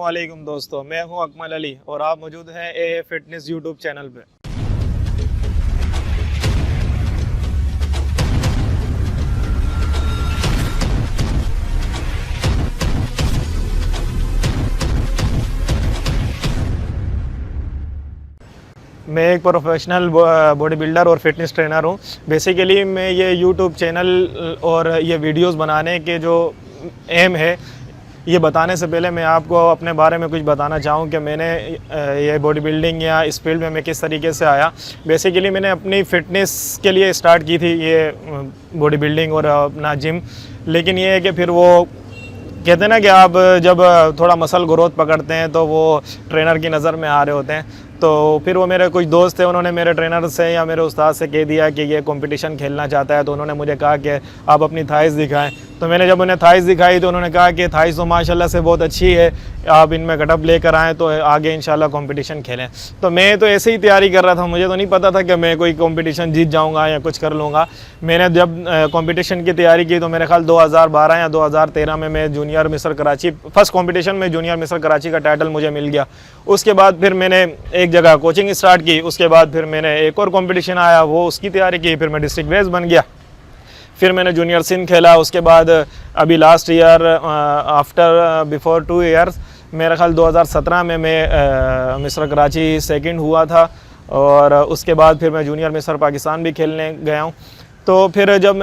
अस्सलामुअलैकुम दोस्तों, मैं हूं अकमल अली और आप मौजूद हैं ए फिटनेस यूट्यूब चैनल पे। मैं एक प्रोफेशनल बॉडी बिल्डर और फिटनेस ट्रेनर हूं। बेसिकली मैं ये यूट्यूब चैनल और ये वीडियोस बनाने के जो एम है, ये बताने से पहले मैं आपको अपने बारे में कुछ बताना चाहूँ कि मैंने ये बॉडी बिल्डिंग या इस फील्ड में मैं किस तरीके से आया। बेसिकली मैंने अपनी फ़िटनेस के लिए स्टार्ट की थी ये बॉडी बिल्डिंग और अपना जिम। लेकिन ये है कि फिर वो कहते हैं ना कि आप जब थोड़ा मसल ग्रोथ पकड़ते हैं तो वो ट्रेनर की नज़र में आ रहे होते हैं। तो फिर वो मेरे कुछ दोस्त थे, उन्होंने मेरे ट्रेनर से या मेरे उस्ताद से कह दिया कि ये कंपटीशन खेलना चाहता है। तो उन्होंने मुझे कहा कि आप अपनी थाइज़ दिखाएं। तो मैंने जब उन्हें थाइज़ दिखाई तो उन्होंने कहा कि थाइज़ तो माशाल्लाह से बहुत अच्छी है, आप इनमें गटअप लेकर आएँ तो आगे इंशाल्लाह कंपटीशन खेलें। तो मैं तो ऐसे ही तैयारी कर रहा था, मुझे तो नहीं पता था कि मैं कोई कंपटीशन जीत जाऊँगा या कुछ कर लूँगा। मैंने जब कंपटीशन की तैयारी की तो मेरे ख्याल 2012 या 2013 में मैं जूनियर मिस्र कराची फर्स्ट कंपटीशन में जूनियर मिस्र कराची का टाइटल मुझे मिल गया। उसके बाद फिर मैंने एक जगह कोचिंग स्टार्ट की, उसके बाद फिर मैंने एक और कंपटीशन आया, वो उसकी तैयारी की, फिर मैं डिस्ट्रिक्ट बेस बन गया। फिर मैंने जूनियर सिंध खेला। उसके बाद अभी last year after before 2 years मेरा ख्याल 2017 में मैं मिस्र कराची सेकंड हुआ था। और उसके बाद फिर मैं जूनियर मिस्र पाकिस्तान भी खेलने गया हूँ। तो फिर जब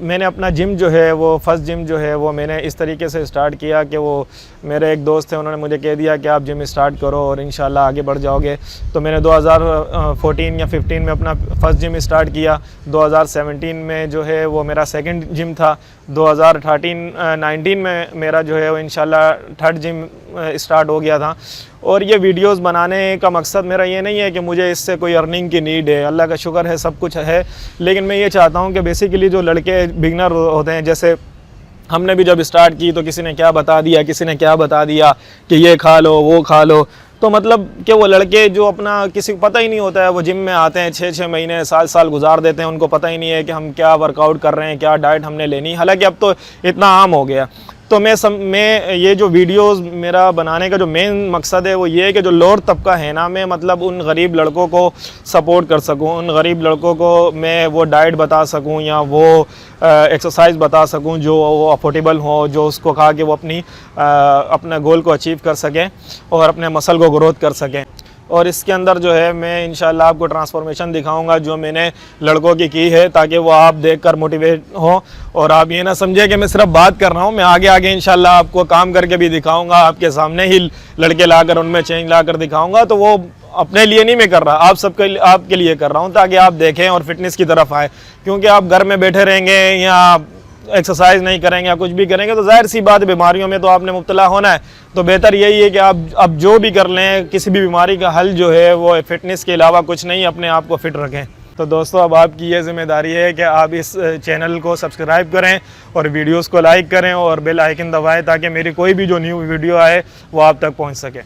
मैंने अपना जिम जो है वो फर्स्ट जिम जो है वो मैंने इस तरीके से स्टार्ट किया कि वो मेरे एक दोस्त थे, उन्होंने मुझे कह दिया कि आप जिम स्टार्ट करो और इंशाल्लाह आगे बढ़ जाओगे। तो मैंने 2014 या 15 में अपना फर्स्ट जिम स्टार्ट किया। 2017 में जो है वो मेरा सेकंड जिम था। 2019 में मेरा जो है वो इंशाल्लाह थर्ड जिम स्टार्ट हो गया था। और ये वीडियोस बनाने का मकसद मेरा ये नहीं है कि मुझे इससे कोई अर्निंग की नीड है, अल्लाह का शुक्र है सब कुछ है। लेकिन मैं ये चाहता हूँ कि बेसिकली जो लड़के बिगनर होते हैं, जैसे हमने भी जब स्टार्ट की तो किसी ने क्या बता दिया, किसी ने क्या बता दिया कि ये खा लो वो खा लो। तो मतलब कि वो लड़के जो अपना किसी को पता ही नहीं होता है, वो जिम में आते हैं 6-6 महीने साल गुजार देते हैं, उनको पता ही नहीं है कि हम क्या वर्कआउट कर रहे हैं, क्या डाइट हमने लेनी। हालांकि अब तो इतना आम हो गया। तो मैं ये जो वीडियोस मेरा बनाने का जो मेन मकसद है वो ये है कि जो लोअर तबका है ना, मैं मतलब उन गरीब लड़कों को सपोर्ट कर सकूं, उन गरीब लड़कों को मैं वो डाइट बता सकूं या वो एक्सरसाइज बता सकूं जो वो अफोर्डेबल हो, जो उसको खा के वो अपना गोल को अचीव कर सकें और अपने मसल को ग्रोथ कर सकें। और इसके अंदर जो है मैं इंशाल्लाह आपको ट्रांसफॉर्मेशन दिखाऊंगा जो मैंने लड़कों की है, ताकि वो आप देखकर मोटिवेट हो और आप ये ना समझे कि मैं सिर्फ बात कर रहा हूँ। मैं आगे आगे इंशाल्लाह आपको काम करके भी दिखाऊंगा, आपके सामने ही लड़के लाकर उनमें चेंज लाकर दिखाऊंगा। तो वो अपने लिए नहीं मैं कर रहा, आपके लिए कर रहा हूँ, ताकि आप देखें और फिटनेस की तरफ आए। क्योंकि आप घर में बैठे रहेंगे या एक्सरसाइज नहीं करेंगे या कुछ भी करेंगे तो जाहिर सी बात, बीमारियों में तो आपने मुब्तला होना है। तो बेहतर यही है कि आप अब जो भी कर लें, किसी भी बीमारी का हल जो है वो फिटनेस के अलावा कुछ नहीं, अपने आप को फिट रखें। तो दोस्तों, अब आपकी ये जिम्मेदारी है कि आप इस चैनल को सब्सक्राइब करें और वीडियोस को लाइक करें और बेल आइकन दबाएं, ताकि मेरी कोई भी जो न्यू वीडियो आए वो आप तक पहुंच सके।